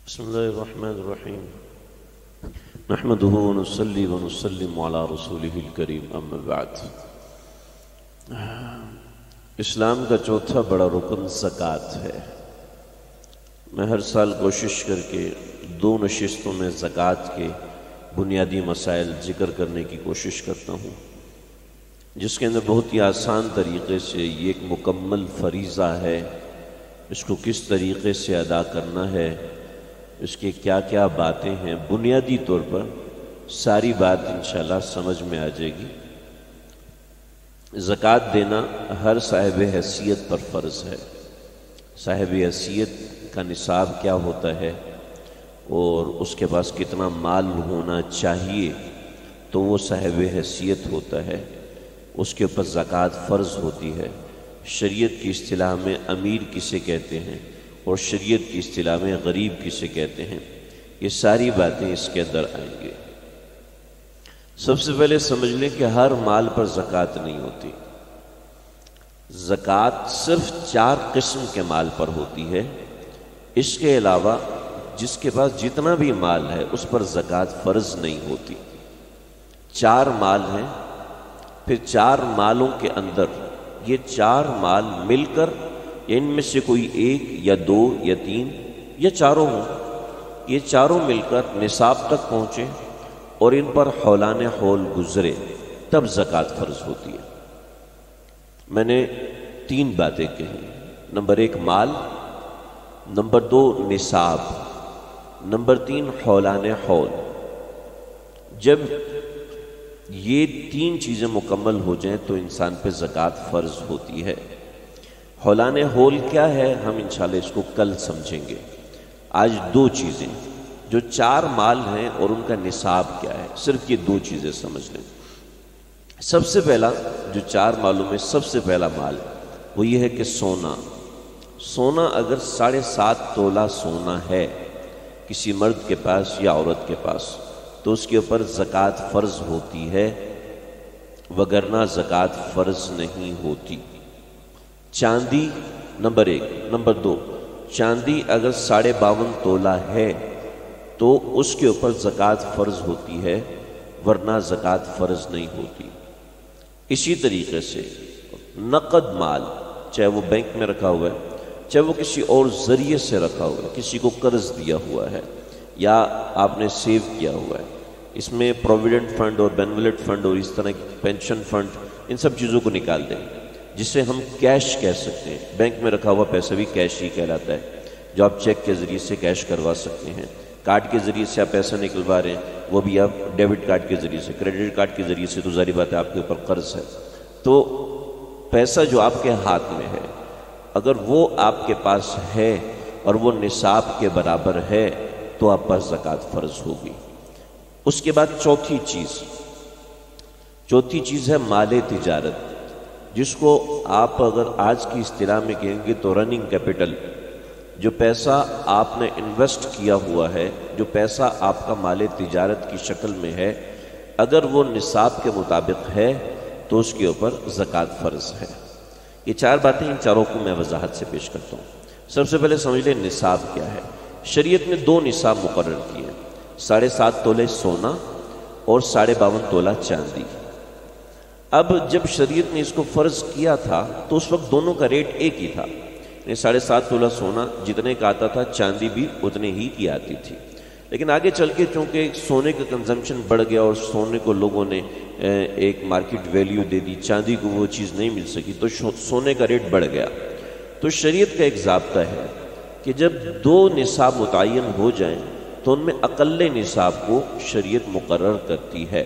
بسم الله الرحمن الرحيم نحمده ونصلي ونسلم على رسوله الكريم اما بعد۔ اسلام کا چوتھا بڑا رکن زکوٰۃ ہے۔ میں ہر سال کوشش کر کے 2 نشستوں میں زکوٰۃ کے بنیادی مسائل ذکر کرنے کی کوشش کرتا ہوں، جس کے اندر بہت ہی آسان طریقے سے یہ ایک مکمل فریضہ ہے، اس کو کس طریقے سے ادا کرنا ہے، اس کے کیا کیا باتیں ہیں، بنیادی طور پر ساری بات انشاءاللہ سمجھ میں آ جائے گی۔ زکوٰۃ دینا ہر صاحب حیثیت پر فرض ہے۔ صاحب حیثیت کا نصاب کیا ہوتا ہے اور اس کے پاس کتنا مال ہونا چاہیے تو وہ صاحب حیثیت ہوتا ہے، اس کے اوپر زکوٰۃ فرض ہوتی ہے۔ شریعت کی اصطلاح میں امیر کسے کہتے ہیں اور شریعت کی اصطلاح میں غریب کسے کہتے ہیں، یہ ساری باتیں اس کے اندر آئیں گے۔ سب سے پہلے سمجھ لیں کہ ہر مال پر زکوٰۃ نہیں ہوتی۔ زکوٰۃ صرف 4 قسم کے مال پر ہوتی ہے۔ اس کے علاوہ جس کے پاس جتنا بھی مال ہے اس پر زکوٰۃ فرض نہیں ہوتی۔ 4 مال ہیں، پھر 4 مالوں کے اندر یہ 4 مال مل کر ان میں سے کوئی 1 یا 2 یا 3 یا چاروں ہوں، یہ چاروں مل کر نصاب تک پہنچے اور ان پر حولان حول گزرے تب زکوٰۃ فرض ہوتی ہے۔ میں نے 3 باتیں کہیں، نمبر 1 مال، نمبر 2 نصاب، نمبر 3 حولان حول۔ جب یہ 3 چیزیں مکمل ہو جائیں تو انسان پہ زکوٰۃ فرض ہوتی ہے۔ حولان حول کیا ہے ہم انشاءاللہ اس کو کل سمجھیں گے۔ آج 2 چیزیں جو 4 مال ہیں اور ان کا نصاب کیا ہے، صرف یہ 2 چیزیں سمجھ لیں۔ سب سے پہلا جو 4 مالوں میں سب سے پہلا مال وہ یہ ہے کہ سونا اگر 7.5 تولہ سونا ہے کسی مرد کے پاس یا عورت کے پاس تو اس کے اوپر زکوٰۃ فرض ہوتی ہے، وگرنہ زکوٰۃ فرض نہیں ہوتی۔ چاندی نمبر 1، نمبر 2 چاندی اگر 52.5 تولہ ہے تو اس کے اوپر زکوٰۃ فرض ہوتی ہے، ورنہ زکوٰۃ فرض نہیں ہوتی۔ اسی طریقے سے نقد مال، چاہے وہ بینک میں رکھا ہوا ہے، چاہے وہ کسی اور ذریعے سے رکھا ہوا ہے، کسی کو قرض دیا ہوا ہے یا آپ نے سیو کیا ہوا ہے، اس میں پروویڈنٹ فنڈ اور بینولٹ فنڈ اور اس طرح کی پینشن فنڈ، ان سب چیزوں کو نکال دیں، جسے ہم کیش کہہ سکتے ہیں۔ بینک میں رکھا ہوا پیسہ بھی کیش ہی کہلاتا ہے، جو آپ چیک کے ذریعے سے کیش کروا سکتے ہیں۔ کارڈ کے ذریعے سے آپ پیسہ نکلوا رہے ہیں، وہ بھی آپ ڈیبٹ کارڈ کے ذریعے سے، کریڈٹ کارڈ کے ذریعے سے، تو ظاہر بات ہے آپ کے اوپر قرض ہے۔ تو پیسہ جو آپ کے ہاتھ میں ہے اگر وہ آپ کے پاس ہے اور وہ نصاب کے برابر ہے تو آپ پر زکوٰۃ فرض ہوگی۔ اس کے بعد چوتھی چیز ہے مال تجارت، جس کو آپ اگر آج کی اصطلاح میں کہیں گے تو رننگ کیپٹل، جو پیسہ آپ نے انویسٹ کیا ہوا ہے، جو پیسہ آپ کا مال تجارت کی شکل میں ہے، اگر وہ نصاب کے مطابق ہے تو اس کے اوپر زکوٰۃ فرض ہے۔ یہ 4 باتیں، ان چاروں کو میں وضاحت سے پیش کرتا ہوں۔ سب سے پہلے سمجھ لیں نصاب کیا ہے۔ شریعت نے 2 نصاب مقرر کیے ہیں، 7.5 تولے سونا اور 52.5 تولہ چاندی۔ اب جب شریعت نے اس کو فرض کیا تھا تو اس وقت دونوں کا ریٹ ایک ہی تھا، 7.5 تولہ سونا جتنے کا آتا تھا چاندی بھی اتنے ہی کی آتی تھی۔ لیکن آگے چل کے چونکہ سونے کا کنزمپشن بڑھ گیا اور سونے کو لوگوں نے ایک مارکیٹ ویلیو دے دی، چاندی کو وہ چیز نہیں مل سکی تو سونے کا ریٹ بڑھ گیا۔ تو شریعت کا ایک ضابطہ ہے کہ جب 2 نصاب متعین ہو جائیں تو ان میں اقل نصاب کو شریعت مقرر کرتی ہے۔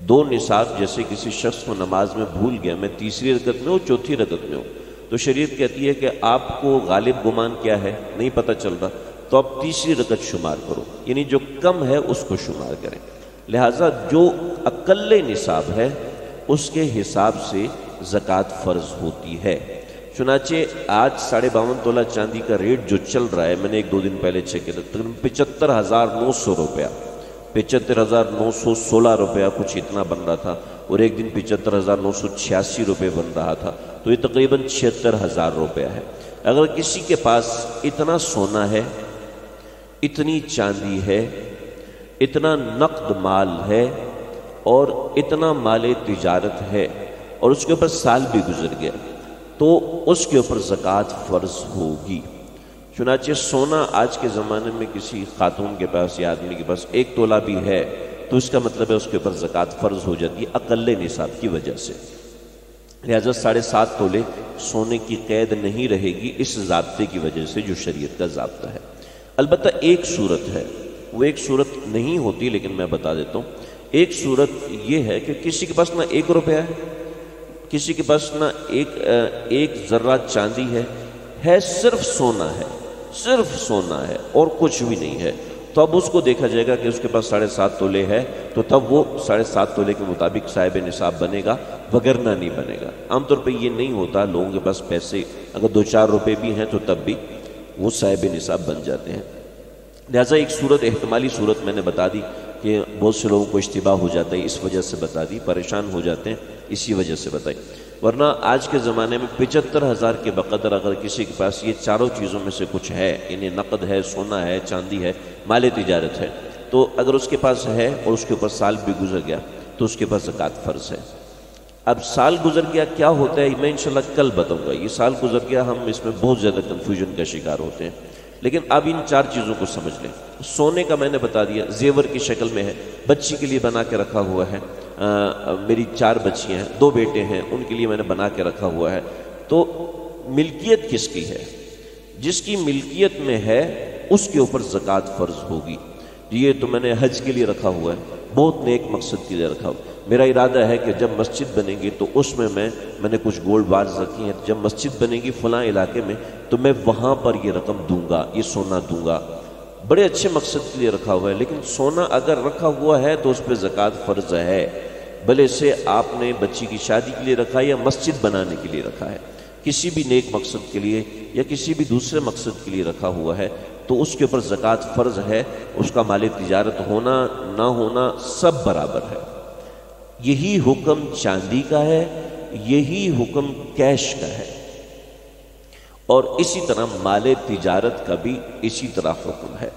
2 نصاب، جیسے کسی شخص کو نماز میں بھول گیا، میں تیسری رکعت میں ہوں، چوتھی رکعت میں ہوں، تو شریعت کہتی ہے کہ آپ کو غالب گمان کیا ہے نہیں پتہ چل رہا، تو آپ تیسری رکعت شمار کرو، یعنی جو کم ہے اس کو شمار کریں۔ لہٰذا جو اقل نصاب ہے اس کے حساب سے زکوٰۃ فرض ہوتی ہے۔ چنانچہ آج 52.5 تولہ چاندی کا ریٹ جو چل رہا ہے، میں نے 1-2 دن پہلے چیک کیا تھا، تقریباً 75,900 روپیہ، 75,916 روپیہ کچھ اتنا بن رہا تھا، اور ایک دن 75,986 روپے بن رہا تھا، تو یہ تقریباً 76,000 روپیہ ہے۔ اگر کسی کے پاس اتنا سونا ہے اتنی چاندی ہے، اتنا نقد مال ہے اور اتنا مال تجارت ہے اور اس کے اوپر سال بھی گزر گیا، تو اس کے اوپر زکوٰۃ فرض ہوگی۔ چنانچہ سونا آج کے زمانے میں کسی خاتون کے پاس یا آدمی کے پاس 1 تولہ بھی ہے تو اس کا مطلب ہے اس کے اوپر زکوٰۃ فرض ہو جاتی ہے اقل نصاب کی وجہ سے۔ لہٰذا 7.5 تولے سونے کی قید نہیں رہے گی اس ضابطے کی وجہ سے جو شریعت کا ضابطہ ہے۔ البتہ ایک صورت ہے، وہ ایک صورت نہیں ہوتی لیکن میں بتا دیتا ہوں۔ ایک صورت یہ ہے کہ کسی کے پاس نہ 1 روپیہ ہے، کسی کے پاس نہ ایک ذرہ چاندی ہے صرف سونا ہے، صرف سونا ہے اور کچھ بھی نہیں ہے، تو اب اس کو دیکھا جائے گا کہ اس کے پاس 7.5 تولے ہے تو تب وہ 7.5 تولے کے مطابق صاحب نصاب بنے گا، وگرنہ نہیں بنے گا۔ عام طور پہ یہ نہیں ہوتا، لوگوں کے پاس پیسے اگر 2-4 روپے بھی ہیں تو تب بھی وہ صاحب نصاب بن جاتے ہیں۔ لہٰذا ایک صورت، احتمالی صورت میں نے بتا دی کہ بہت سے لوگوں کو اشتباہ ہو جاتا ہے، اس وجہ سے بتا دی، پریشان ہو جاتے ہیں اسی وجہ سے بتائی۔ ورنہ آج کے زمانے میں 75,000 کے بقدر اگر کسی کے پاس یہ چاروں چیزوں میں سے کچھ ہے، یعنی نقد ہے، سونا ہے، چاندی ہے، مال تجارت ہے، تو اگر اس کے پاس ہے اور اس کے اوپر سال بھی گزر گیا تو اس کے پاس زکوٰۃ فرض ہے۔ اب سال گزر گیا کیا ہوتا ہے میں انشاءاللہ کل بتاؤں گا۔ یہ سال گزر گیا، ہم اس میں بہت زیادہ کنفیوژن کا شکار ہوتے ہیں، لیکن اب ان 4 چیزوں کو سمجھ لیں۔ سونے کا میں نے بتا دیا، زیور کی شکل میں ہے، بچی کے لیے بنا کے رکھا ہوا ہے، میری 4 بچیاں ہیں، 2 بیٹے ہیں، ان کے لیے میں نے بنا کے رکھا ہوا ہے، تو ملکیت کس کی ہے؟ جس کی ملکیت میں ہے اس کے اوپر زکوٰۃ فرض ہوگی۔ یہ تو میں نے حج کے لیے رکھا ہوا ہے، بہت نیک مقصد کے لیے رکھا ہوا۔ میرا ارادہ ہے کہ جب مسجد بنے گی تو اس میں میں نے کچھ گولڈ بارز رکھی ہیں، جب مسجد بنے گی فلاں علاقے میں تو میں وہاں پر یہ رقم دوں گا، یہ سونا دوں گا۔ بڑے اچھے مقصد کے لیے رکھا ہوا ہے، لیکن سونا اگر رکھا ہوا ہے تو اس پہ زکوٰۃ فرض ہے، بھلے سے آپ نے بچی کی شادی کے لیے رکھا ہے یا مسجد بنانے کے لیے رکھا ہے، کسی بھی نیک مقصد کے لیے یا کسی بھی دوسرے مقصد کے لیے رکھا ہوا ہے تو اس کے اوپر زکوٰۃ فرض ہے۔ اس کا مال تجارت ہونا نہ ہونا سب برابر ہے۔ یہی حکم چاندی کا ہے، یہی حکم کیش کا ہے، اور اسی طرح مال تجارت کا بھی اسی طرح حکم ہے۔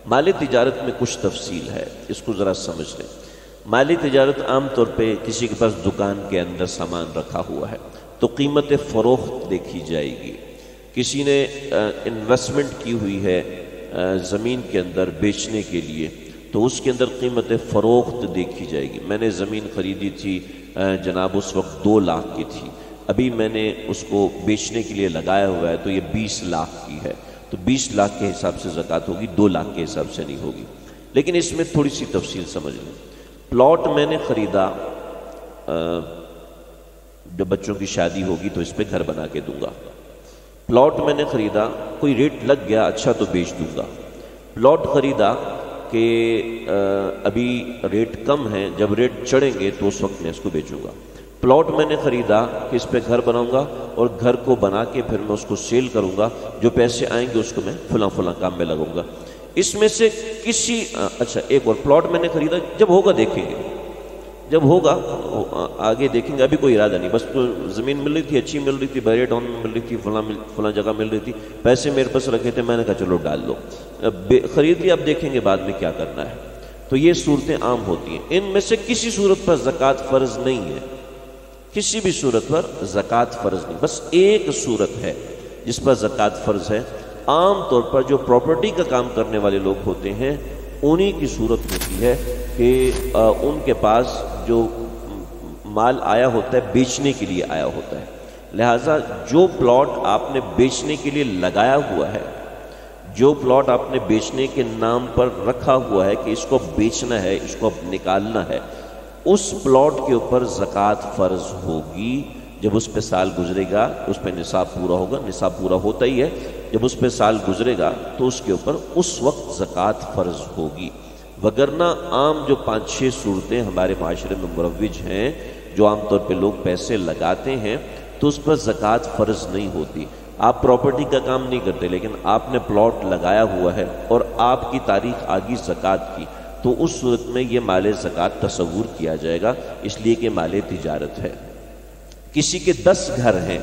مال تجارت میں کچھ تفصیل ہے، اس کو ذرا سمجھ لیں۔ مال تجارت عام طور پہ کسی کے پاس دکان کے اندر سامان رکھا ہوا ہے تو قیمت فروخت دیکھی جائے گی۔ کسی نے انویسٹمنٹ کی ہوئی ہے زمین کے اندر بیچنے کے لیے تو اس کے اندر قیمت فروخت دیکھی جائے گی۔ میں نے زمین خریدی تھی جناب، اس وقت 2 لاکھ کی تھی، ابھی میں نے اس کو بیچنے کے لیے لگایا ہوا ہے تو یہ 20 لاکھ کی ہے، تو 20 لاکھ کے حساب سے زکوٰۃ ہوگی، 2 لاکھ کے حساب سے نہیں ہوگی۔ لیکن اس میں تھوڑی سی تفصیل سمجھ لیں۔ پلاٹ میں نے خریدا، جب بچوں کی شادی ہوگی تو اس پہ گھر بنا کے دوں گا۔ پلاٹ میں نے خریدا، کوئی ریٹ لگ گیا اچھا تو بیچ دوں گا۔ پلاٹ خریدا کہ ابھی ریٹ کم ہے، جب ریٹ چڑھیں گے تو اس وقت میں اس کو بیچوں گا۔ پلاٹ میں نے خریدا کہ اس پہ گھر بناؤں گا اور گھر کو بنا کے پھر میں اس کو سیل کروں گا، جو پیسے آئیں گے اس کو میں فلاں کام میں لگاؤں گا۔ اس میں سے کسی اچھا ایک اور پلاٹ میں نے خریدا، جب ہوگا دیکھیں گے، جب ہوگا آگے دیکھیں گے، ابھی کوئی ارادہ نہیں، بس تو زمین مل رہی تھی، اچھی مل رہی تھی، بیرے ٹاؤن میں مل رہی تھی، فلاں جگہ مل رہی تھی، پیسے میرے پاس رکھے تھے، میں نے کہا چلو ڈال دو، خرید لیا، اب دیکھیں گے بعد میں کیا کرنا ہے۔ تو یہ صورتیں عام ہوتی ہیں۔ ان میں سے کسی صورت پر زکوٰۃ فرض نہیں ہے، کسی بھی صورت پر زکوٰۃ فرض نہیں، بس ایک صورت ہے جس پر زکوٰۃ فرض ہے۔ عام طور پر جو پراپرٹی کا کام کرنے والے لوگ ہوتے ہیں انہی کی صورت ہوتی ہے کہ ان کے پاس جو مال آیا ہوتا ہے بیچنے کے لیے آیا ہوتا ہے، لہٰذا جو پلاٹ آپ نے بیچنے کے لیے لگایا ہوا ہے، جو پلاٹ آپ نے بیچنے کے نام پر رکھا ہوا ہے کہ اس کو بیچنا ہے، اس کو نکالنا ہے، اس پلاٹ کے اوپر زکوٰۃ فرض ہوگی۔ جب اس پہ سال گزرے گا اس پہ نصاب پورا ہوگا، نصاب پورا ہوتا ہی ہے، جب اس پہ سال گزرے گا تو اس کے اوپر اس وقت زکوٰۃ فرض ہوگی۔ وگرنہ عام جو 5-6 صورتیں ہمارے معاشرے میں مروج ہیں، جو عام طور پہ لوگ پیسے لگاتے ہیں تو اس پر زکوٰۃ فرض نہیں ہوتی۔ آپ پراپرٹی کا کام نہیں کرتے لیکن آپ نے پلاٹ لگایا ہوا ہے اور آپ کی تاریخ آگی زکوٰۃ کی، تو اس صورت میں یہ مال زکوٰۃ تصور کیا جائے گا، اس لیے کہ مال تجارت ہے۔ کسی کے 10 گھر ہیں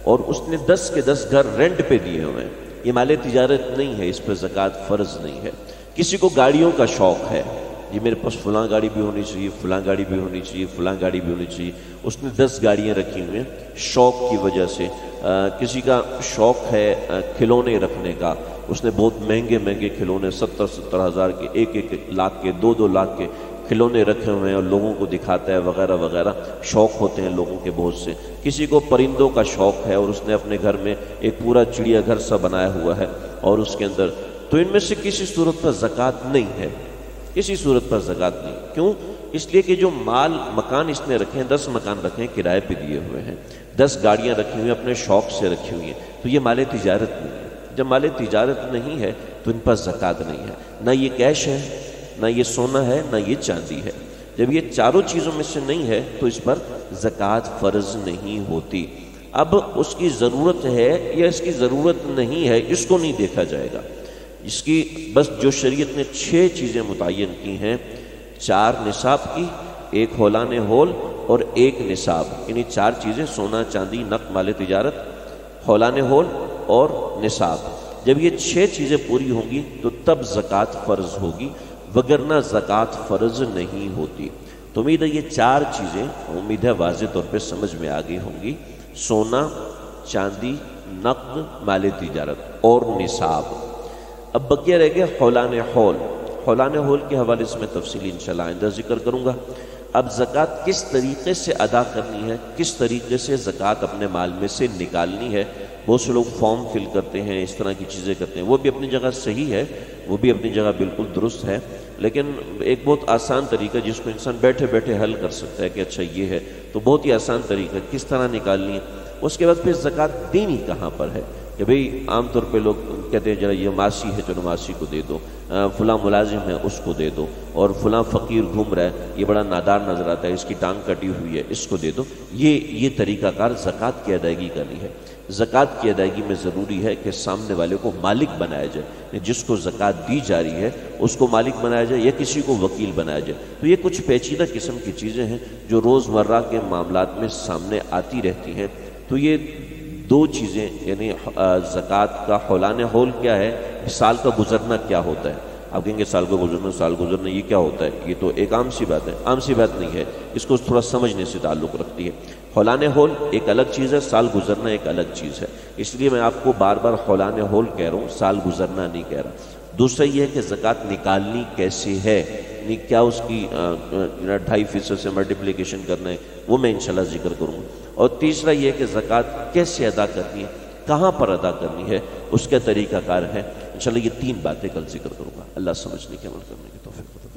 اور اس نے 10 کے 10 گھر رینٹ پہ دیے ہوئے ہیں، یہ مال تجارت نہیں ہے، اس پہ زکوٰۃ فرض نہیں ہے۔ کسی کو گاڑیوں کا شوق ہے، یہ میرے پاس فلاں گاڑی بھی ہونی چاہیے، فلاں گاڑی بھی ہونی چاہیے، فلاں گاڑی بھی ہونی چاہیے، اس نے 10 گاڑیاں رکھی ہوئی ہیں شوق کی وجہ سے۔ کسی کا شوق ہے کھلونے رکھنے کا، اس نے بہت مہنگے مہنگے کھلونے 70 ہزار کے، 1 لاکھ کے، 2 لاکھ کے کھلونے رکھے ہوئے ہیں اور لوگوں کو دکھاتا ہے وغیرہ وغیرہ، شوق ہوتے ہیں لوگوں کے بہت سے۔ کسی کو پرندوں کا شوق ہے اور اس نے اپنے گھر میں ایک پورا چڑیا گھر سا بنایا ہوا ہے اور اس کے اندر، تو ان میں سے کسی صورت پر زکوٰۃ نہیں ہے، کسی صورت پر زکوٰۃ نہیں۔ کیوں؟ اس لیے کہ جو مال مکان اس نے رکھے ہیں، 10 مکان رکھے ہیں کرائے پہ دیے ہوئے ہیں، 10 گاڑیاں رکھی ہوئی ہیں اپنے شوق سے رکھی ہوئی ہیں، تو یہ مال تجارت نہیں ہے۔ جب مال تجارت نہیں ہے تو ان پر زکوٰۃ نہیں ہے، نہ یہ کیش ہے، نہ یہ سونا ہے، نہ یہ چاندی ہے۔ جب یہ چاروں چیزوں میں سے نہیں ہے تو اس پر زکوٰۃ فرض نہیں ہوتی۔ اب اس کی ضرورت ہے یا اس کی ضرورت نہیں ہے، اس کو نہیں دیکھا جائے گا۔ اس کی بس جو شریعت نے 6 چیزیں متعین کی ہیں، 4 نصاب کی، 1 ہولان ہول اور 1 نصاب، یعنی 4 چیزیں سونا چاندی نقد مال تجارت، ہولان ہول اور نصاب۔ جب یہ 6 چیزیں پوری ہوں گی تو تب زکوٰۃ فرض ہوگی، وگرنہ زکوٰۃ فرض نہیں ہوتی۔ تو امید ہے یہ 4 چیزیں امید ہے واضح طور پہ سمجھ میں آ گئی ہوں گی، سونا چاندی نقد مال تجارت اور نصاب۔ اب بقیہ رہ گیا ہولان ہول۔ ہولان ہول کے حوالے سے میں تفصیلی انشاءاللہ آئندہ ذکر کروں گا۔ اب زکوٰۃ کس طریقے سے ادا کرنی ہے، کس طریقے سے زکوٰۃ اپنے مال میں سے نکالنی ہے، بہت سے لوگ فارم فل کرتے ہیں، اس طرح کی چیزیں کرتے ہیں، وہ بھی اپنی جگہ صحیح ہے، وہ بھی اپنی جگہ بالکل درست ہے، لیکن ایک بہت آسان طریقہ جس کو انسان بیٹھے بیٹھے حل کر سکتا ہے کہ اچھا یہ ہے، تو بہت ہی آسان طریقہ کس طرح نکالنی ہے۔ اس کے بعد پھر زکوٰۃ دینی کہاں پر ہے، کہ بھئی عام طور پہ لوگ کہتے ہیں ذرا یہ ماسی ہے چلو ماسی کو دے دو، فلاں ملازم ہے اس کو دے دو، اور فلاں فقیر گھوم رہا ہے یہ بڑا نادار نظر آتا ہے اس کی ٹانگ کٹی ہوئی ہے اس کو دے دو۔ یہ طریقہ کار زکوٰۃ کی ادائیگی کا نہیں ہے۔ زکوٰۃ کی ادائیگی میں ضروری ہے کہ سامنے والے کو مالک بنایا جائے، جس کو زکوٰۃ دی جا رہی ہے اس کو مالک بنایا جائے یا کسی کو وکیل بنایا جائے۔ تو یہ کچھ پیچیدہ قسم کی چیزیں ہیں جو روزمرہ کے معاملات میں سامنے آتی رہتی ہیں۔ تو یہ 2 چیزیں، یعنی زکوٰۃ کا ہولان ہول کیا ہے، سال کا گزرنا کیا ہوتا ہے۔ آپ کہیں گے سال کا گزرنا، سال گزرنا یہ کیا ہوتا ہے، یہ تو ایک عام سی بات ہے۔ عام سی بات نہیں ہے، اس کو تھوڑا سمجھنے سے تعلق رکھتی ہے۔ ہولان ہول ایک الگ چیز ہے، سال گزرنا ایک الگ چیز ہے، اس لیے میں آپ کو بار بار ہولان ہول کہہ رہا ہوں، سال گزرنا نہیں کہہ رہا۔ دوسرا یہ ہے کہ زکوٰۃ نکالنی کیسے ہے، یعنی کیا اس کی 2.5% سے ملٹیپلیکیشن کرنا ہے، وہ میں انشاءاللہ ذکر کروں گا۔ اور تیسرا یہ ہے کہ زکوٰۃ کیسے ادا کرنی ہے، کہاں پر ادا کرنی ہے، اس کا طریقہ کار ہے۔ انشاءاللہ یہ 3 باتیں کل ذکر کروں گا۔ اللہ سمجھنے کے عمل کرنے کی توفیق۔